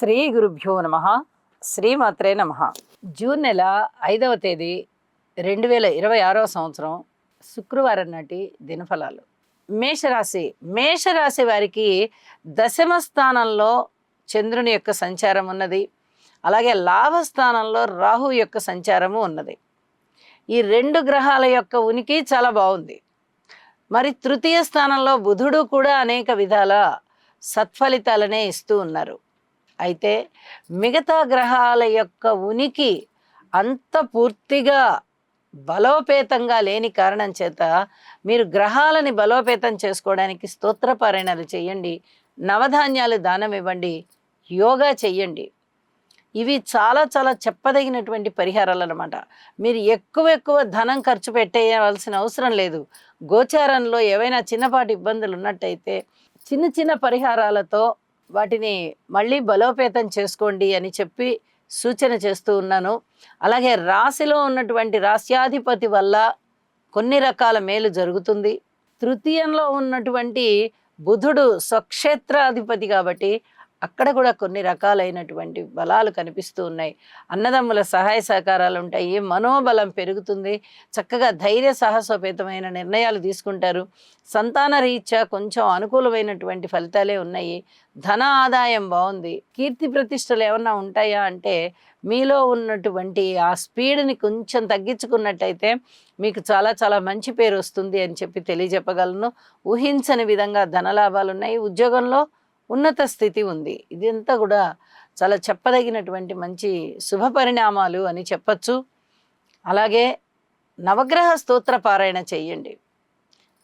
శ్రీ గురుభ్యో నమ. శ్రీమాత్రే నమ. జూన్ నెల 5వ తేదీ 2026వ సంవత్సరం శుక్రవారం నాటి దినఫలాలు. మేషరాశి వారికి దశమ స్థానంలో చంద్రుని యొక్క సంచారం ఉన్నది. అలాగే లాభస్థానంలో రాహు యొక్క సంచారము ఉన్నది. ఈ రెండు గ్రహాల యొక్క ఉనికి చాలా బాగుంది. మరి తృతీయ స్థానంలో బుధుడు కూడా అనేక విధాల సత్ఫలితాలనే ఇస్తూ ఉన్నారు. అయితే మిగతా గ్రహాల యొక్క ఉనికి అంత పూర్తిగా బలోపేతంగా లేని కారణం చేత మీరు గ్రహాలని బలోపేతం చేసుకోవడానికి స్తోత్రపారాయణాలు చేయండి, నవధాన్యాలు దానం ఇవ్వండి, యోగా చెయ్యండి. ఇవి చాలా చాలా చెప్పదగినటువంటి పరిహారాలు అన్నమాట. మీరు ఎక్కువ ధనం ఖర్చు పెట్టేయవలసిన అవసరం లేదు. గోచారంలో ఏవైనా చిన్నపాటి ఇబ్బందులు ఉన్నట్టయితే చిన్న పరిహారాలతో వాటిని మళ్ళీ బలోపేతం చేసుకోండి అని చెప్పి సూచన చేస్తూ ఉన్నాను. అలాగే రాశిలో ఉన్నటువంటి రాశ్యాధిపతి వల్ల కొన్ని రకాల మేలు జరుగుతుంది. తృతీయంలో ఉన్నటువంటి బుధుడు స్వక్షేత్రాధిపతి కాబట్టి అక్కడ కూడా కొన్ని రకాలైనటువంటి బలాలు కనిపిస్తూ ఉన్నాయి. అన్నదమ్ముల సహాయ సహకారాలు ఉంటాయి, మనోబలం పెరుగుతుంది, చక్కగా ధైర్య సాహసోపేతమైన నిర్ణయాలు తీసుకుంటారు. సంతాన రీత్యా కొంచెం అనుకూలమైనటువంటి ఫలితాలే ఉన్నాయి. ధన ఆదాయం బాగుంది. కీర్తి ప్రతిష్టలు ఏమన్నా ఉంటాయా అంటే మీలో ఉన్నటువంటి ఆ స్పీడ్ని కొంచెం తగ్గించుకున్నట్టయితే మీకు చాలా చాలా మంచి పేరు వస్తుంది అని చెప్పి తెలియజెప్పగలను. ఊహించని విధంగా ధనలాభాలు ఉన్నాయి. ఉద్యోగంలో ఉన్నత స్థితి ఉంది. ఇదంతా కూడా చాలా చెప్పదగినటువంటి మంచి శుభ పరిణామాలు అని చెప్పచ్చు. అలాగే నవగ్రహ స్తోత్ర పారాయణ చెయ్యండి,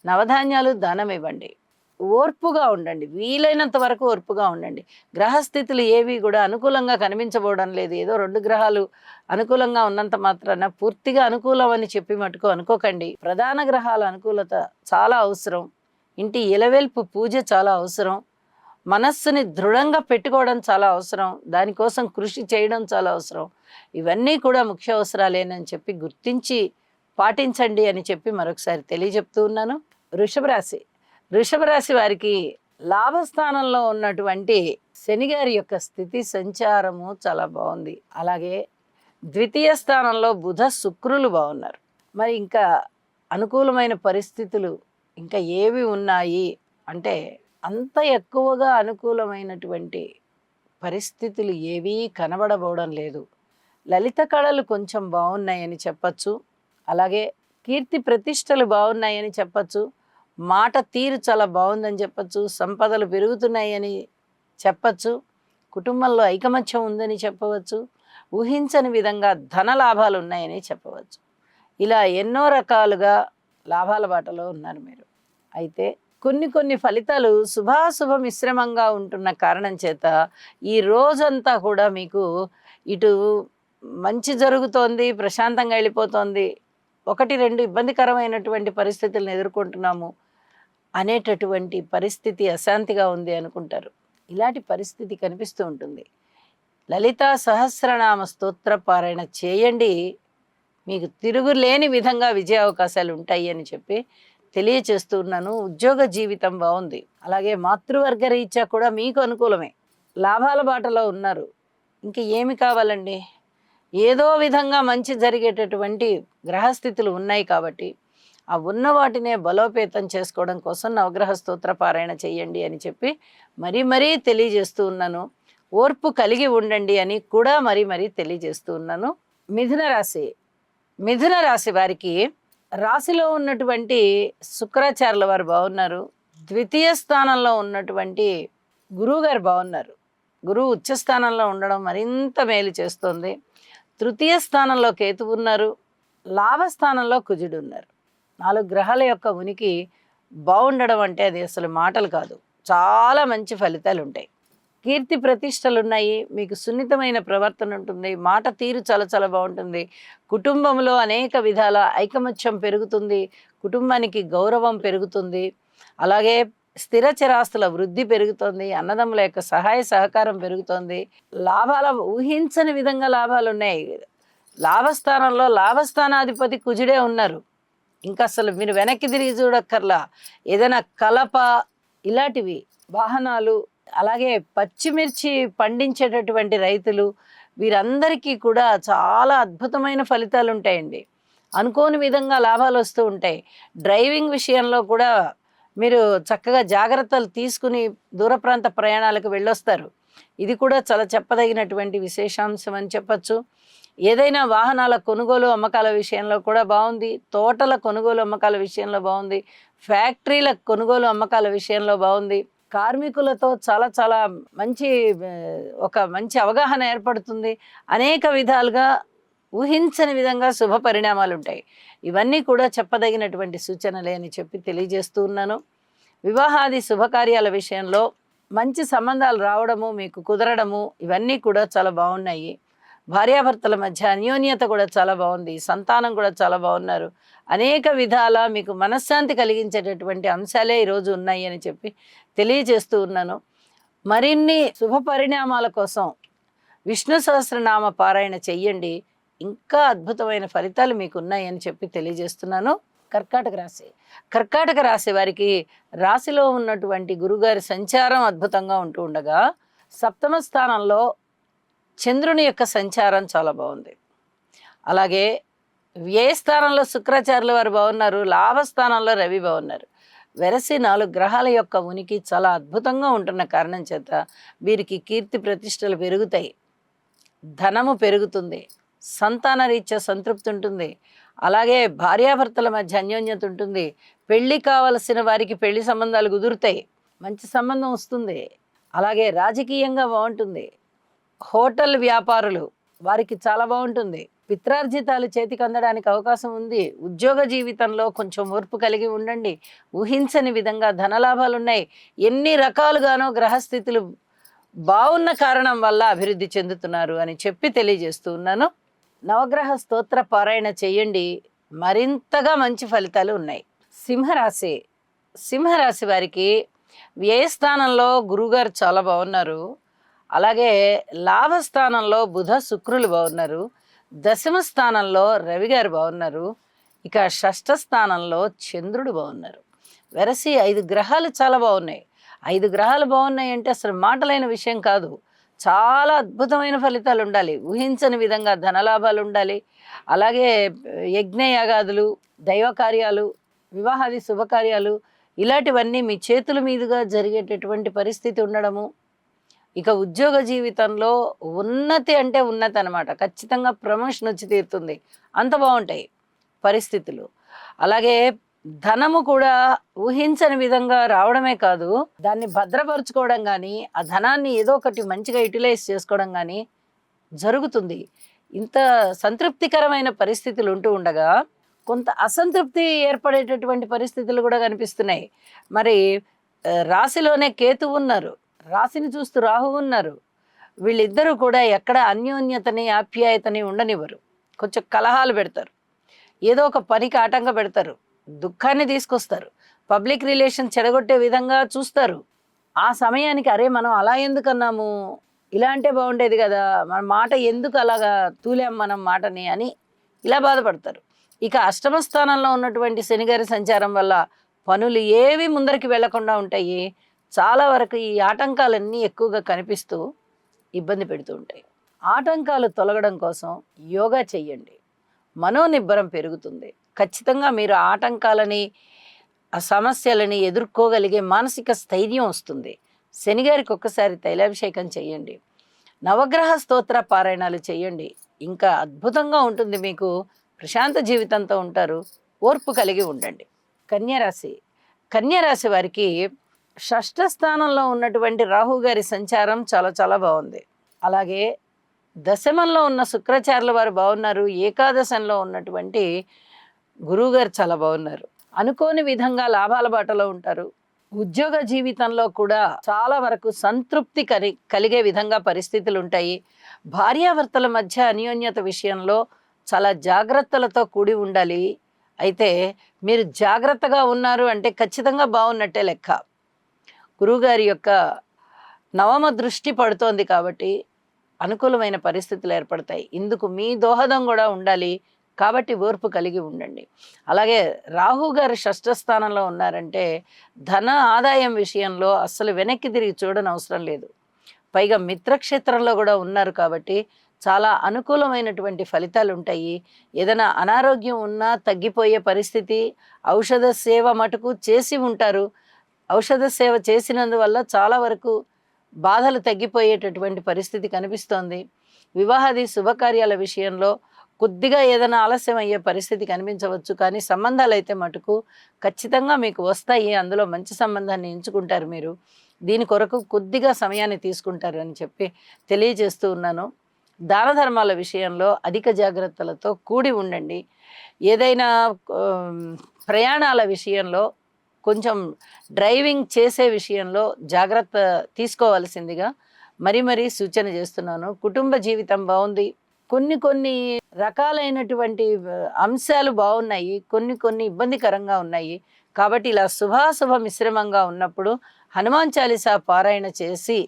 నవధాన్యాలు దానం ఇవ్వండి, ఓర్పుగా ఉండండి, వీలైనంత వరకు ఓర్పుగా ఉండండి. గ్రహస్థితులు ఏవి కూడా అనుకూలంగా కనిపించబోవడం లేదు. ఏదో 2 గ్రహాలు అనుకూలంగా ఉన్నంత మాత్రాన పూర్తిగా అనుకూలం అని చెప్పి మటుకు అనుకోకండి. ప్రధాన గ్రహాల అనుకూలత చాలా అవసరం. ఇంటి ఇలవెల్పు పూజ చాలా అవసరం. మనస్సుని దృఢంగా పెట్టుకోవడం చాలా అవసరం. దానికోసం కృషి చేయడం చాలా అవసరం. ఇవన్నీ కూడా ముఖ్య అవసరాలేనని చెప్పి గుర్తించి పాటించండి అని చెప్పి మరొకసారి తెలియజెప్తూ ఉన్నాను. వృషభ రాశి వారికి లాభస్థానంలో ఉన్నటువంటి శనిగారి యొక్క స్థితి సంచారము చాలా బాగుంది. అలాగే ద్వితీయ స్థానంలో బుధ శుక్రులు బాగున్నారు. మరి ఇంకా అనుకూలమైన పరిస్థితులు ఇంకా ఏవి ఉన్నాయి అంటే అంత ఎక్కువగా అనుకూలమైనటువంటి పరిస్థితులు ఏవీ కనబడబోవడం లేదు. లలిత కళలు కొంచెం బాగున్నాయని చెప్పచ్చు. అలాగే కీర్తి ప్రతిష్టలు బాగున్నాయని చెప్పచ్చు. మాట తీరు చాలా బాగుందని చెప్పచ్చు. సంపదలు పెరుగుతున్నాయని చెప్పచ్చు. కుటుంబంలో ఐకమత్యం ఉందని చెప్పవచ్చు. ఊహించని విధంగా ధన లాభాలు ఉన్నాయని చెప్పవచ్చు. ఇలా ఎన్నో రకాలుగా లాభాల బాటలో ఉన్నారు మీరు. అయితే కొన్ని ఫలితాలు శుభాశుభ మిశ్రమంగా ఉంటున్న కారణం చేత ఈ రోజంతా కూడా మీకు ఇటు మంచి జరుగుతోంది, ప్రశాంతంగా వెళ్ళిపోతోంది, 1-2 ఇబ్బందికరమైనటువంటి పరిస్థితులను ఎదుర్కొంటున్నాము అనేటటువంటి పరిస్థితి అశాంతిగా ఉంది అనుకుంటారు. ఇలాంటి పరిస్థితి కనిపిస్తూ ఉంటుంది. లలితా సహస్రనామ స్తోత్ర పారాయణ చేయండి, మీకు తిరుగులేని విధంగా విజయ అవకాశాలు ఉంటాయి అని చెప్పి తెలియచేస్తూ ఉన్నాను. ఉద్యోగ జీవితం బాగుంది. అలాగే మాతృవర్గ రీత్యా కూడా మీకు అనుకూలమే. లాభాల బాటలో ఉన్నారు. ఇంక ఏమి కావాలండి? ఏదో విధంగా మంచి జరిగేటటువంటి గ్రహస్థితులు ఉన్నాయి కాబట్టి ఆ ఉన్న వాటినే బలోపేతం చేసుకోవడం కోసం నవగ్రహ స్తోత్ర పారాయణ చేయండి అని చెప్పి మరీ తెలియజేస్తూ ఉన్నాను. ఓర్పు కలిగి ఉండండి అని కూడా మరీ తెలియజేస్తూ ఉన్నాను. మిథున రాశి వారికి రాశిలో ఉన్నటువంటి శుక్రాచార్యుల వారు బాగున్నారు. ద్వితీయ స్థానంలో ఉన్నటువంటి గురువు గారు బాగున్నారు. గురువు ఉచ్చస్థానంలో ఉండడం మరింత మేలు చేస్తుంది. తృతీయ స్థానంలో కేతువు ఉన్నారు. లాభస్థానంలో కుజుడు ఉన్నారు. 4 గ్రహాల యొక్క ఉనికి బాగుండడం అంటే అది అసలు మాటలు కాదు. చాలా మంచి ఫలితాలు ఉంటాయి. కీర్తి ప్రతిష్టలు ఉన్నాయి. మీకు సున్నితమైన ప్రవర్తన ఉంటుంది. మాట తీరు చాలా బాగుంటుంది. కుటుంబంలో అనేక విధాల ఐకమత్యం పెరుగుతుంది. కుటుంబానికి గౌరవం పెరుగుతుంది. అలాగే స్థిరచరాస్తుల వృద్ధి పెరుగుతుంది. అన్నదమ్ముల యొక్క సహాయ సహకారం పెరుగుతుంది. ఊహించని విధంగా లాభాలు ఉన్నాయి. లాభస్థానంలో లాభస్థానాధిపతి కుజుడే ఉన్నారు. ఇంకా అసలు మీరు వెనక్కి తిరిగి చూడక్కర్లా. ఏదైనా కలప ఇలాంటివి వాహనాలు అలాగే పచ్చిమిర్చి పండించేటటువంటి రైతులు వీరందరికీ కూడా చాలా అద్భుతమైన ఫలితాలు ఉంటాయండి. అనుకోని విధంగా లాభాలు వస్తూ ఉంటాయి. డ్రైవింగ్ విషయంలో కూడా మీరు చక్కగా జాగ్రత్తలు తీసుకుని దూర ప్రాంత ప్రయాణాలకు వెళ్ళొస్తారు. ఇది కూడా చాలా చెప్పదగినటువంటి విశేషాంశం అని చెప్పచ్చు. ఏదైనా వాహనాల కొనుగోలు అమ్మకాల విషయంలో కూడా బాగుంది. తోటల కొనుగోలు అమ్మకాల విషయంలో బాగుంది. ఫ్యాక్టరీల కొనుగోలు అమ్మకాల విషయంలో బాగుంది. కార్మికులతో చాలా చాలా మంచి ఒక మంచి అవగాహన ఏర్పడుతుంది. అనేక విధాలుగా ఊహించని విధంగా శుభ పరిణామాలు ఉంటాయి. ఇవన్నీ కూడా చెప్పదగినటువంటి సూచనలే అని చెప్పి తెలియజేస్తూ ఉన్నాను. వివాహాది శుభకార్యాల విషయంలో మంచి సంబంధాలు రావడము, మీకు కుదరడము ఇవన్నీ కూడా చాలా బాగున్నాయి. భార్యాభర్తల మధ్య అన్యోన్యత కూడా చాలా బాగుంది. సంతానం కూడా చాలా బాగున్నారు. అనేక విధాల మీకు మనశ్శాంతి కలిగించేటటువంటి అంశాలే ఈరోజు ఉన్నాయి అని చెప్పి తెలియజేస్తూ ఉన్నాను. మరిన్ని శుభ పరిణామాల కోసం విష్ణు సహస్రనామ పారాయణ చెయ్యండి. ఇంకా అద్భుతమైన ఫలితాలు మీకు ఉన్నాయని చెప్పి తెలియజేస్తున్నాను. కర్కాటక రాశి వారికి రాశిలో ఉన్నటువంటి గురుగారి సంచారం అద్భుతంగా ఉంటూ ఉండగా సప్తమ స్థానంలో చంద్రుని యొక్క సంచారం చాలా బాగుంది. అలాగే వ్యయ స్థానంలో శుక్రాచార్యుల వారు బాగున్నారు. లాభస్థానంలో రవి బాగున్నారు. వెరసి 4 గ్రహాల యొక్క ఉనికి చాలా అద్భుతంగా ఉంటున్న కారణం చేత వీరికి కీర్తి ప్రతిష్టలు పెరుగుతాయి. ధనము పెరుగుతుంది. సంతాన రీత్యా సంతృప్తి ఉంటుంది. అలాగే భార్యాభర్తల మధ్య అన్యోన్యత ఉంటుంది. పెళ్లి కావలసిన వారికి పెళ్లి సంబంధాలు కుదురుతాయి. మంచి సంబంధం వస్తుంది. అలాగే రాజకీయంగా బాగుంటుంది. హోటల్ వ్యాపారులు వారికి చాలా బాగుంటుంది. పిత్రార్జితాలు చేతికి అందడానికి అవకాశం ఉంది. ఉద్యోగ జీవితంలో కొంచెం ఓర్పు కలిగి ఉండండి. ఊహించని విధంగా ధనలాభాలు ఉన్నాయి. ఎన్ని రకాలుగానో గ్రహస్థితులు బాగున్న కారణం వల్ల అభివృద్ధి చెందుతున్నారు అని చెప్పి తెలియజేస్తూ ఉన్నాను. నవగ్రహ స్తోత్ర పారాయణ చేయండి. మరింతగా మంచి ఫలితాలు ఉన్నాయి. సింహరాశి వారికి వ్యయస్థానంలో గురుగారు చాలా బాగున్నారు. అలాగే లాభస్థానంలో బుధ శుక్రులు బాగున్నారు. దశమ స్థానంలో రవి గారు బాగున్నారు. ఇక షష్ఠ స్థానంలో చంద్రుడు బాగున్నారు. వెరసి 5 గ్రహాలు చాలా బాగున్నాయి. 5 గ్రహాలు బాగున్నాయి అంటే అసలు మాటలైన విషయం కాదు. చాలా అద్భుతమైన ఫలితాలు ఉండాలి. ఊహించని విధంగా ధనలాభాలు ఉండాలి. అలాగే యజ్ఞయాగాదులు, దైవ కార్యాలు, వివాహాది శుభకార్యాలు ఇలాంటివన్నీ మీ చేతుల మీదుగా జరిగేటటువంటి పరిస్థితి ఉండడము. ఇక ఉద్యోగ జీవితంలో ఉన్నతి అంటే ఉన్నతి అనమాట. ఖచ్చితంగా ప్రమోషన్ వచ్చి తీరుతుంది. అంత బాగుంటాయి పరిస్థితులు. అలాగే ధనము కూడా ఊహించని విధంగా రావడమే కాదు, దాన్ని భద్రపరుచుకోవడం కానీ, ఆ ధనాన్ని ఏదో ఒకటి మంచిగా యూటిలైజ్ చేసుకోవడం కానీ జరుగుతుంది. ఇంత సంతృప్తికరమైన పరిస్థితులు ఉంటూ ఉండగా కొంత అసంతృప్తి ఏర్పడేటటువంటి పరిస్థితులు కూడా కనిపిస్తున్నాయి. మరి రాశిలోనే కేతువు ఉన్నారు, రాశిని చూస్తూ రాహు ఉన్నారు. వీళ్ళిద్దరూ కూడా ఎక్కడ అన్యోన్యతని ఆప్యాయతని ఉండనివ్వరు. కొంచెం కలహాలు పెడతారు, ఏదో ఒక పనికి ఆటంకం పెడతారు, దుఃఖాన్ని తీసుకొస్తారు, పబ్లిక్ రిలేషన్ చెడగొట్టే విధంగా చూస్తారు. ఆ సమయానికి అరే మనం అలా ఎందుకు అన్నాము, ఇలా అంటే బాగుండేది కదా, మన మాట ఎందుకు అలాగా తూలాం మనం మాటని అని ఇలా బాధపడతారు. ఇక అష్టమ స్థానంలో ఉన్నటువంటి శనిగారి సంచారం వల్ల పనులు ఏవి ముందరికి వెళ్లకుండా ఉంటాయి. చాలా వరకు ఈ ఆటంకాలన్నీ ఎక్కువగా కనిపిస్తూ ఇబ్బంది పెడుతూ ఉంటాయి. ఆటంకాలు తొలగడం కోసం యోగా చెయ్యండి. మనోనిబ్బరం పెరుగుతుంది. ఖచ్చితంగా మీరు ఆటంకాలని, ఆ సమస్యలని ఎదుర్కోగలిగే మానసిక స్థైర్యం వస్తుంది. శనిగారికి ఒక్కసారి తైలాభిషేకం చేయండి. నవగ్రహ స్తోత్ర పారాయణాలు చేయండి. ఇంకా అద్భుతంగా ఉంటుంది. మీకు ప్రశాంత జీవితంతో ఉంటారు. ఓర్పు కలిగి ఉండండి. కన్యరాశి వారికి షష్ఠ స్థానంలో ఉన్నటువంటి రాహు గారి సంచారం చాలా చాలా బాగుంది. అలాగే దశమంలో ఉన్న శుక్రాచార్యుల వారు బాగున్నారు. ఏకాదశంలో ఉన్నటువంటి గురువు గారు చాలా బాగున్నారు. అనుకోని విధంగా లాభాల బాటలో ఉంటారు. ఉద్యోగ జీవితంలో కూడా చాలా వరకు సంతృప్తి కలిగే విధంగా పరిస్థితులు ఉంటాయి. భార్యాభర్తల మధ్య అన్యోన్యత విషయంలో చాలా జాగ్రత్తలతో కూడి ఉండాలి. అయితే మీరు జాగ్రత్తగా ఉన్నారు అంటే ఖచ్చితంగా బాగున్నట్టే లెక్క. గురువుగారి యొక్క నవమ దృష్టి పడుతోంది కాబట్టి అనుకూలమైన పరిస్థితులు ఏర్పడతాయి. ఇందుకు మీ దోహదం కూడా ఉండాలి. కాబట్టి ఓర్పు కలిగి ఉండండి. అలాగే రాహు గారు షష్ఠ స్థానంలో ఉన్నారంటే ధన ఆదాయం విషయంలో అస్సలు వెనక్కి తిరిగి చూడనవసరం లేదు. పైగా మిత్రక్షేత్రంలో కూడా ఉన్నారు కాబట్టి చాలా అనుకూలమైనటువంటి ఫలితాలు ఉంటాయి. ఏదైనా అనారోగ్యం ఉన్నా తగ్గిపోయే పరిస్థితి, ఔషధ సేవ మటుకు చేసి ఉంటారు. ఔషధ సేవ చేసినందువల్ల చాలా వరకు బాధలు తగ్గిపోయేటటువంటి పరిస్థితి కనిపిస్తోంది. వివాహాది శుభకార్యాల విషయంలో కొద్దిగా ఏదైనా ఆలస్యం అయ్యే పరిస్థితి కనిపించవచ్చు, కానీ సంబంధాలు అయితే మటుకు ఖచ్చితంగా మీకు వస్తాయి. అందులో మంచి సంబంధాన్ని ఎంచుకుంటారు మీరు. దీని కొరకు కొద్దిగా సమయాన్ని తీసుకుంటారు అని చెప్పి తెలియజేస్తూ ఉన్నాను. దాన ధర్మాల విషయంలో అధిక జాగ్రత్తలతో కూడి ఉండండి. ఏదైనా ప్రయాణాల విషయంలో కొంచెం డ్రైవింగ్ చేసే విషయంలో జాగ్రత్త తీసుకోవాల్సిందిగా మరీ సూచన చేస్తున్నాను. కుటుంబ జీవితం బాగుంది. కొన్ని రకాలైనటువంటి అంశాలు బాగున్నాయి, కొన్ని ఇబ్బందికరంగా ఉన్నాయి. కాబట్టి ఇలా శుభాశుభ మిశ్రమంగా ఉన్నప్పుడు హనుమాన్ చాలీసా పారాయణ చేసి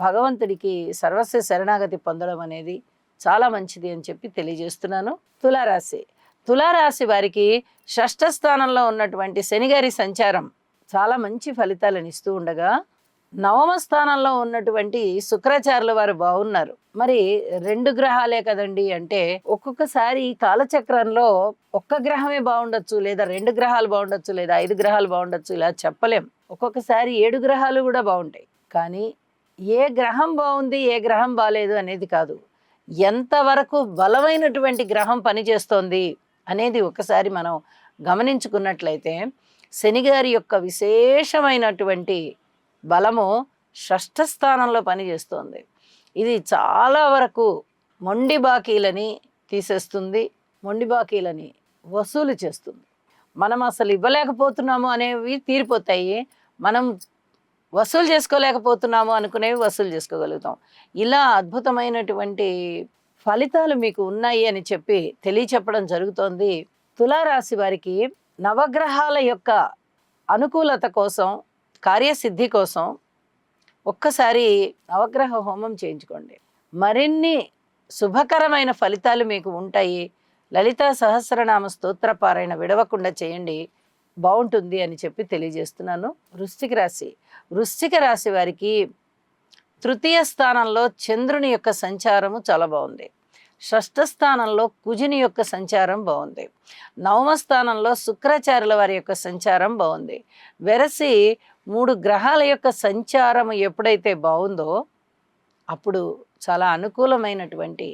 భగవంతుడికి సర్వస్వ శరణాగతి పొందడం అనేది చాలా మంచిది అని చెప్పి తెలియజేస్తున్నాను. తులారాశి వారికి షష్ఠ స్థానంలో ఉన్నటువంటి శనిగారి సంచారం చాలా మంచి ఫలితాలను ఇస్తూ ఉండగా, నవమ స్థానంలో ఉన్నటువంటి శుక్రాచార్యుల వారు బాగున్నారు. మరి 2 గ్రహాలే కదండి అంటే ఒక్కొక్కసారి కాలచక్రంలో ఒక్క గ్రహమే బాగుండొచ్చు, లేదా 2 గ్రహాలు బాగుండొచ్చు, లేదా 5 గ్రహాలు బాగుండొచ్చు, ఇలా చెప్పలేం. ఒక్కొక్కసారి 7 గ్రహాలు కూడా బాగుంటాయి. కానీ ఏ గ్రహం బాగుంది ఏ గ్రహం బాలేదు అనేది కాదు, ఎంతవరకు బలమైనటువంటి గ్రహం పనిచేస్తోంది అనేది ఒకసారి మనం గమనించుకున్నట్లయితే శనిగారి యొక్క విశేషమైనటువంటి బలము షష్ఠ స్థానంలో పనిచేస్తోంది. ఇది చాలా వరకు మొండి బాకీలని తీసేస్తుంది, మొండి బాకీలని వసూలు చేస్తుంది. మనం అసలు ఇవ్వలేకపోతున్నాము అనేవి తీరిపోతాయి, మనం వసూలు చేసుకోలేకపోతున్నాము అనుకునేవి వసూలు చేసుకోగలుగుతాం. ఇలా అద్భుతమైనటువంటి ఫలితాలు మీకు ఉన్నాయి అని చెప్పి తెలియచెప్పడం జరుగుతోంది. తులారాశి వారికి నవగ్రహాల యొక్క అనుకూలత కోసం, కార్యసిద్ధి కోసం ఒక్కసారి నవగ్రహ హోమం చేయించుకోండి. మరిన్ని శుభకరమైన ఫలితాలు మీకు ఉంటాయి. లలితా సహస్రనామ స్తోత్ర పారాయణ విడవకుండా చేయండి, బాగుంటుంది అని చెప్పి తెలియజేస్తున్నాను. వృశ్చిక రాశి వారికి తృతీయ స్థానంలో చంద్రుని యొక్క సంచారము చాలా బాగుంది. షష్ఠ స్థానంలో కుజుని యొక్క సంచారం బాగుంది. నవమ స్థానంలో శుక్రాచార్యుల వారి యొక్క సంచారం బాగుంది. వెరసి 3 గ్రహాల యొక్క సంచారం ఎప్పుడైతే బాగుందో అప్పుడు చాలా అనుకూలమైనటువంటి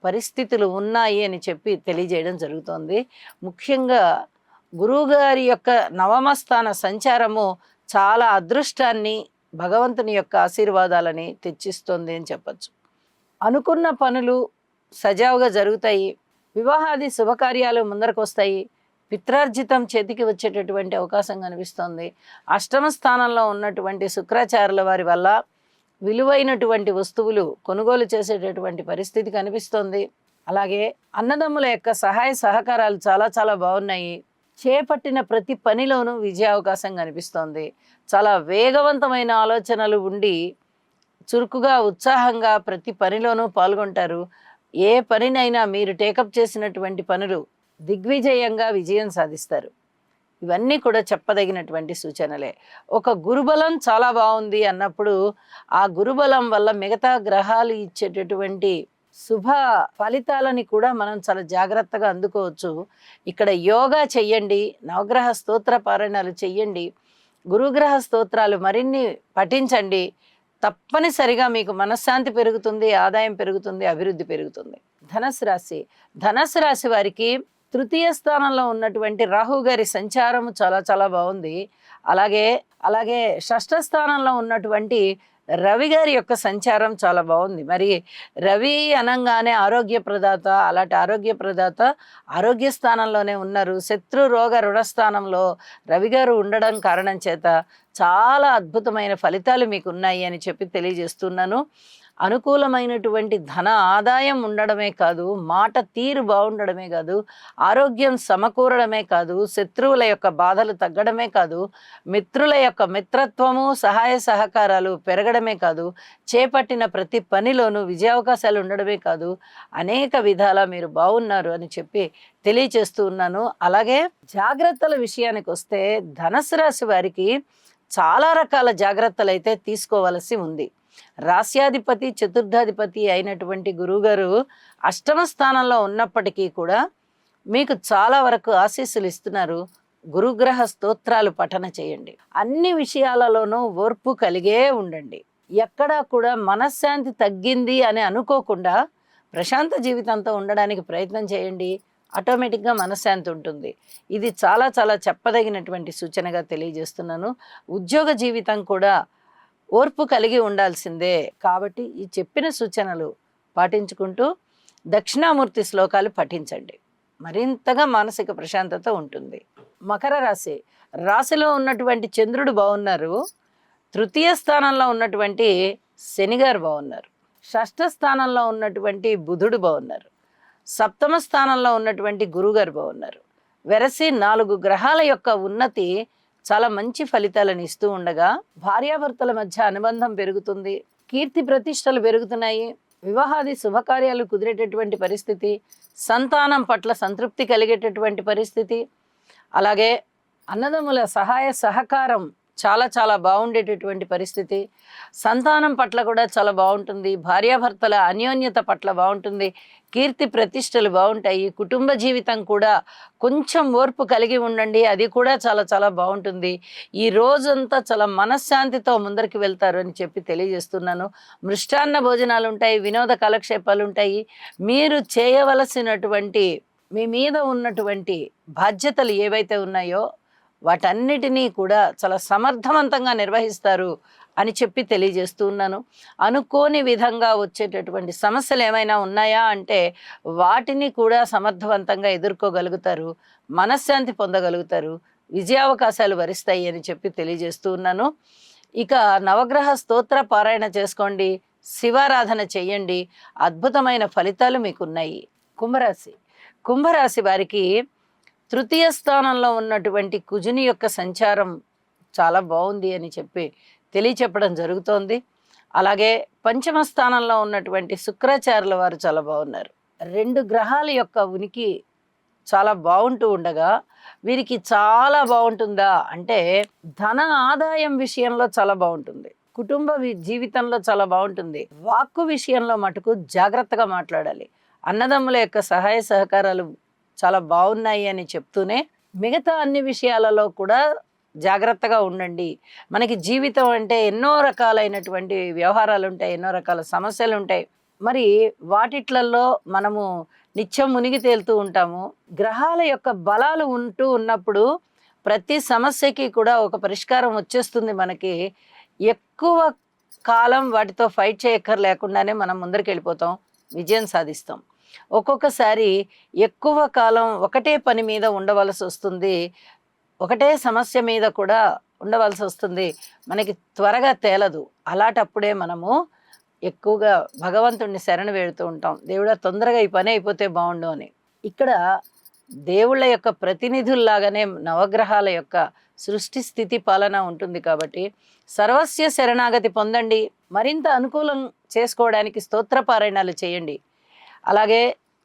పరిస్థితులు ఉన్నాయి అని చెప్పి తెలియజేయడం జరుగుతోంది. ముఖ్యంగా గురువుగారి యొక్క నవమ స్థాన సంచారము చాలా అదృష్టాన్ని, భగవంతుని యొక్క ఆశీర్వాదాలని తెచ్చిస్తుంది అని చెప్పచ్చు. అనుకున్న పనులు సజావుగా జరుగుతాయి. వివాహాది శుభకార్యాలు ముందరకు వస్తాయి. పిత్రార్జితం చేతికి వచ్చేటటువంటి అవకాశం కనిపిస్తోంది. అష్టమ స్థానంలో ఉన్నటువంటి శుక్రాచార్యుల వారి వల్ల విలువైనటువంటి వస్తువులు కొనుగోలు చేసేటటువంటి పరిస్థితి కనిపిస్తోంది. అలాగే అన్నదమ్ముల యొక్క సహాయ సహకారాలు చాలా బాగున్నాయి. చేపట్టిన ప్రతి పనిలోనూ విజయావకాశం కనిపిస్తోంది. చాలా వేగవంతమైన ఆలోచనలు ఉండి చురుకుగా, ఉత్సాహంగా ప్రతి పనిలోనూ పాల్గొంటారు. ఏ పనినైనా మీరు టేకప్ చేసినటువంటి పనులు దిగ్విజయంగా విజయం సాధిస్తారు. ఇవన్నీ కూడా చెప్పదగినటువంటి సూచనలే. ఒక గురుబలం చాలా బాగుంది అన్నప్పుడు ఆ గురుబలం వల్ల మిగతా గ్రహాలు ఇచ్చేటటువంటి శుభ ఫలితాలని కూడా మనం చాలా జాగ్రత్తగా అందుకోవచ్చు. ఇక్కడ యోగా చెయ్యండి, నవగ్రహ స్తోత్ర పారాయణాలు చెయ్యండి, గురుగ్రహ స్తోత్రాలు మరిన్ని పఠించండి. తప్పనిసరిగా మీకు మనశ్శాంతి పెరుగుతుంది, ఆదాయం పెరుగుతుంది, అభివృద్ధి పెరుగుతుంది. ధనస్సు రాశి వారికి తృతీయ స్థానంలో ఉన్నటువంటి రాహు గారి సంచారము చాలా బాగుంది. అలాగే షష్ఠ స్థానంలో ఉన్నటువంటి రవి గారి యొక్క సంచారం చాలా బాగుంది. మరి రవి అనంగానే ఆరోగ్య ప్రదాత, అలాంటి ఆరోగ్య స్థానంలోనే ఉన్నారు. శత్రు రోగ రుణస్థానంలో రవి గారు ఉండడం కారణం చేత చాలా అద్భుతమైన ఫలితాలు మీకు ఉన్నాయి అని చెప్పి తెలియజేస్తున్నాను. అనుకూలమైనటువంటి ధన ఆదాయం ఉండడమే కాదు, మాట తీరు బాగుండడమే కాదు, ఆరోగ్యం సమకూరడమే కాదు, శత్రువుల యొక్క బాధలు తగ్గడమే కాదు, మిత్రుల యొక్క మిత్రత్వము సహాయ సహకారాలు పెరగడమే కాదు, చేపట్టిన ప్రతి పనిలోనూ విజయావకాశాలు ఉండడమే కాదు, అనేక విధాలా మీరు బాగున్నారు అని చెప్పి తెలియచేస్తూ ఉన్నాను. అలాగే జాగ్రత్తల విషయానికి వస్తే ధనుసు రాశి వారికి చాలా రకాల జాగ్రత్తలు అయితే తీసుకోవలసి ఉంది. రాస్యాధిపతి చతుర్థాధిపతి అయినటువంటి గురువుగారు అష్టమ స్థానంలో ఉన్నప్పటికీ కూడా మీకు చాలా వరకు ఆశీస్సులు ఇస్తున్నారు. గురుగ్రహ స్తోత్రాలు పఠన చేయండి. అన్ని విషయాలలోనూ ఓర్పు కలిగే ఉండండి. ఎక్కడా కూడా మనశ్శాంతి తగ్గింది అని అనుకోకుండా ప్రశాంత జీవితంతో ఉండడానికి ప్రయత్నం చేయండి. ఆటోమేటిక్గా మనశ్శాంతి ఉంటుంది. ఇది చాలా చాలా చెప్పదగినటువంటి సూచనగా తెలియజేస్తున్నాను. ఉద్యోగ జీవితం కూడా ఓర్పు కలిగి ఉండాల్సిందే. కాబట్టి ఈ చెప్పిన సూచనలు పాటించుకుంటూ దక్షిణామూర్తి శ్లోకాలు పఠించండి. మరింతగా మానసిక ప్రశాంతత ఉంటుంది. మకర రాశి, రాశిలో ఉన్నటువంటి చంద్రుడు బాగున్నారు. తృతీయ స్థానంలో ఉన్నటువంటి శనిగారు బాగున్నారు. షష్ఠ స్థానంలో ఉన్నటువంటి బుధుడు బాగున్నారు. సప్తమ స్థానంలో ఉన్నటువంటి గురుగారు బాగున్నారు. వెరసి 4 గ్రహాల యొక్క ఉన్నతి చాలా మంచి ఫలితాలను ఇస్తూ ఉండగా భార్యాభర్తల మధ్య అనుబంధం పెరుగుతుంది. కీర్తి ప్రతిష్టలు పెరుగుతున్నాయి. వివాహాది శుభకార్యాలు కుదిరేటటువంటి పరిస్థితి, సంతానం పట్ల సంతృప్తి కలిగేటటువంటి పరిస్థితి, అలాగే అన్నదమ్ముల సహాయ సహకారం చాలా చాలా బాగుండేటటువంటి పరిస్థితి, సంతానం పట్ల కూడా చాలా బాగుంటుంది. భార్యాభర్తల అన్యోన్యత పట్ల బాగుంటుంది. కీర్తి ప్రతిష్టలు బాగుంటాయి. కుటుంబ జీవితం కూడా కొంచెం ఓర్పు కలిగి ఉండండి, అది కూడా చాలా చాలా బాగుంటుంది. ఈ రోజంతా చాలా మనశ్శాంతితో ముందరికి వెళ్తారు అని చెప్పి తెలియజేస్తున్నాను. మృష్టాన్న భోజనాలు ఉంటాయి, వినోద కాలక్షేపాలు ఉంటాయి. మీరు చేయవలసినటువంటి మీ మీద ఉన్నటువంటి బాధ్యతలు ఏవైతే ఉన్నాయో వాటన్నిటినీ కూడా చాలా సమర్థవంతంగా నిర్వహిస్తారు అని చెప్పి తెలియజేస్తూ ఉన్నాను. అనుకోని విధంగా వచ్చేటటువంటి సమస్యలు ఏమైనా ఉన్నాయా అంటే వాటిని కూడా సమర్థవంతంగా ఎదుర్కోగలుగుతారు, మనశ్శాంతి పొందగలుగుతారు, విజయావకాశాలు వరిస్తాయి అని చెప్పి తెలియజేస్తూ ఉన్నాను. ఇక నవగ్రహ స్తోత్ర పారాయణ చేసుకోండి, శివారాధన చెయ్యండి, అద్భుతమైన ఫలితాలు మీకున్నాయి. కుంభరాశి, కుంభరాశి వారికి తృతీయ స్థానంలో ఉన్నటువంటి కుజుని యొక్క సంచారం చాలా బాగుంది అని చెప్పి తెలియచెప్పడం జరుగుతోంది. అలాగే పంచమ స్థానంలో ఉన్నటువంటి శుక్రాచార్యుల వారు చాలా బాగున్నారు. 2 గ్రహాల యొక్క ఉనికి చాలా బాగుంటూ ఉండగా వీరికి చాలా బాగుంటుందా అంటే ధన ఆదాయం విషయంలో చాలా బాగుంటుంది. కుటుంబ జీవితంలో చాలా బాగుంటుంది. వాక్కు విషయంలో మటుకు జాగ్రత్తగా మాట్లాడాలి. అన్నదమ్ముల యొక్క సహాయ సహకారాలు చాలా బాగున్నాయి అని చెప్తూనే మిగతా అన్ని విషయాలలో కూడా జాగ్రత్తగా ఉండండి. మనకి జీవితం అంటే ఎన్నో రకాలైనటువంటి వ్యవహారాలు ఉంటాయి, ఎన్నో రకాల సమస్యలు ఉంటాయి. మరి వాటిట్లలో మనము నిత్యం మునిగి తేలుతూ ఉంటాము. గ్రహాల యొక్క బలాలు ఉంటూ ఉన్నప్పుడు ప్రతి సమస్యకి కూడా ఒక పరిష్కారం వచ్చేస్తుంది. మనకి ఎక్కువ కాలం వాటితో ఫైట్ చేయక్కర్లేకుండానే మనం ముందరికి వెళ్ళిపోతాం, విజయం సాధిస్తాం. ఒక్కొక్కసారి ఎక్కువ కాలం ఒకటే పని మీద ఉండవలసి వస్తుంది, ఒకటే సమస్య మీద కూడా ఉండవలసి వస్తుంది, మనకి త్వరగా తేలదు. అలాంటప్పుడే మనము ఎక్కువగా భగవంతుడిని శరణు వేడుతూ ఉంటాం. దేవుడా తొందరగా ఈ పని అయిపోతే బాగుండు అని. ఇక్కడ దేవుళ్ళ యొక్క ప్రతినిధుల్లాగానే నవగ్రహాల యొక్క సృష్టి స్థితి పాలన ఉంటుంది. కాబట్టి సర్వస్య శరణాగతి పొందండి. మరింత అనుకూలం చేసుకోవడానికి స్తోత్రపారాయణాలు చేయండి. అలాగే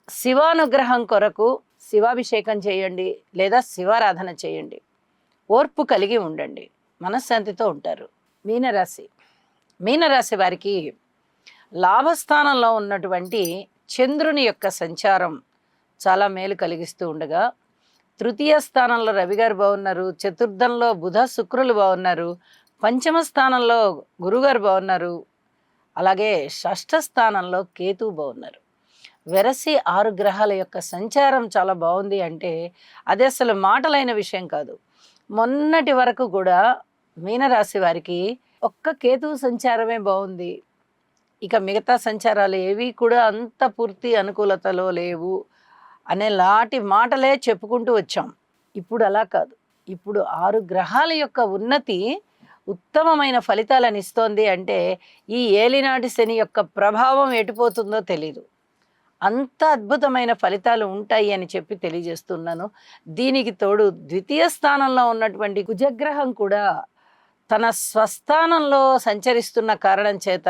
శివానుగ్రహం కొరకు శివాభిషేకం చేయండి లేదా శివారాధన చేయండి. ఓర్పు కలిగి ఉండండి, మనశ్శాంతితో ఉంటారు. మీనరాశి, మీనరాశి వారికి లాభస్థానంలో ఉన్నటువంటి చంద్రుని యొక్క సంచారం చాలా మేలు కలిగిస్తూ ఉండగా తృతీయ స్థానంలో రవి గారు బాగున్నారు, చతుర్థంలో బుధ శుక్రులు బాగున్నారు, పంచమ స్థానంలో గురుగారు బాగున్నారు, అలాగే షష్ఠ స్థానంలో కేతువు బాగున్నారు. వెరసి 6 గ్రహాల యొక్క సంచారం చాలా బాగుంది అంటే అది అసలు మాటలైన విషయం కాదు. మొన్నటి వరకు కూడా మీనరాశి వారికి ఒక్క కేతువు సంచారమే బాగుంది, ఇక మిగతా సంచారాలు ఏవి కూడా అంత పూర్తి అనుకూలతలో లేవు అనే లాంటి మాటలే చెప్పుకుంటూ వచ్చాం. ఇప్పుడు అలా కాదు. ఇప్పుడు 6 గ్రహాల యొక్క ఉన్నతి ఉత్తమమైన ఫలితాలను ఇస్తోంది అంటే ఈ ఏలినాటి శని యొక్క ప్రభావం ఎటుపోతుందో తెలీదు. అంత అద్భుతమైన ఫలితాలు ఉంటాయి అని చెప్పి తెలియజేస్తున్నాను. దీనికి తోడు ద్వితీయ స్థానంలో ఉన్నటువంటి కుజగ్రహం కూడా తన స్వస్థానంలో సంచరిస్తున్న కారణం చేత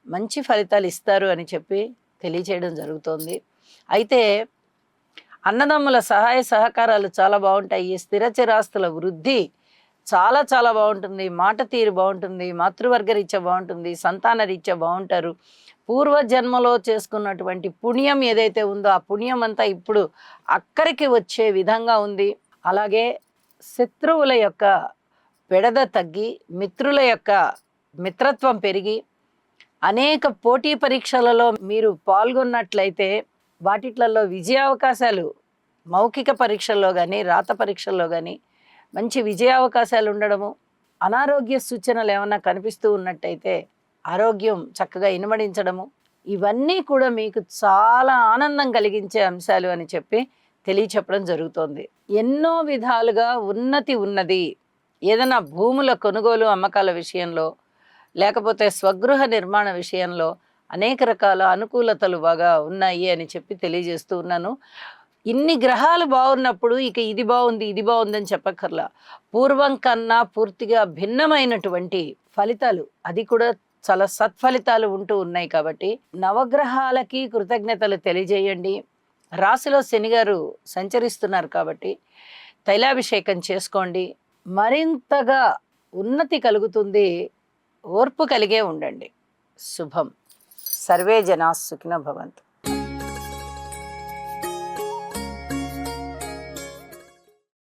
మంచి ఫలితాలు ఇస్తారు అని చెప్పి తెలియచేయడం జరుగుతోంది. అయితే అన్నదమ్ముల సహాయ సహకారాలు చాలా బాగుంటాయి. స్థిర చిరాస్తుల వృద్ధి చాలా చాలా బాగుంటుంది. మాట తీరు బాగుంటుంది. మాతృవర్గ రీత్యా బాగుంటుంది. సంతాన రీత్యా బాగుంటారు. పూర్వజన్మలో చేసుకున్నటువంటి పుణ్యం ఏదైతే ఉందో ఆ పుణ్యం అంతా ఇప్పుడు అక్కడికి వచ్చే విధంగా ఉంది. అలాగే శత్రువుల యొక్క బెడద తగ్గి మిత్రుల యొక్క మిత్రత్వం పెరిగి అనేక పోటీ పరీక్షలలో మీరు పాల్గొన్నట్లయితే వాటిట్లలో విజయావకాశాలు మౌఖిక పరీక్షల్లో కానీ రాత పరీక్షల్లో కానీ మంచి విజయావకాశాలు ఉండడము, అనారోగ్య సూచనలు ఏమన్నా కనిపిస్తూ ఉన్నట్టయితే ఆరోగ్యం చక్కగా ఇనుమడించడము, ఇవన్నీ కూడా మీకు చాలా ఆనందం కలిగించే అంశాలు అని చెప్పి తెలియచెప్పడం జరుగుతోంది. ఎన్నో విధాలుగా ఉన్నతి ఉన్నది. ఏదైనా భూముల కొనుగోలు అమ్మకాల విషయంలో లేకపోతే స్వగృహ నిర్మాణ విషయంలో అనేక రకాల అనుకూలతలు బాగా ఉన్నాయి అని చెప్పి తెలియజేస్తూ ఉన్నాను. ఇన్ని గ్రహాలు బాగున్నప్పుడు ఇక ఇది బాగుంది ఇది బాగుందని చెప్పక్కర్లా. పూర్వం కన్నా పూర్తిగా భిన్నమైనటువంటి ఫలితాలు, అది కూడా చాలా సత్ఫలితాలు ఉంటూ ఉన్నాయి. కాబట్టి నవగ్రహాలకి కృతజ్ఞతలు తెలియజేయండి. రాశిలో శని గారు సంచరిస్తున్నారు కాబట్టి తైలాభిషేకం చేసుకోండి. మరింతగా ఉన్నతి కలుగుతుంది. ఓర్పు కలిగే ఉండండి. శుభం. సర్వే జనా సుఖినో భవంతు.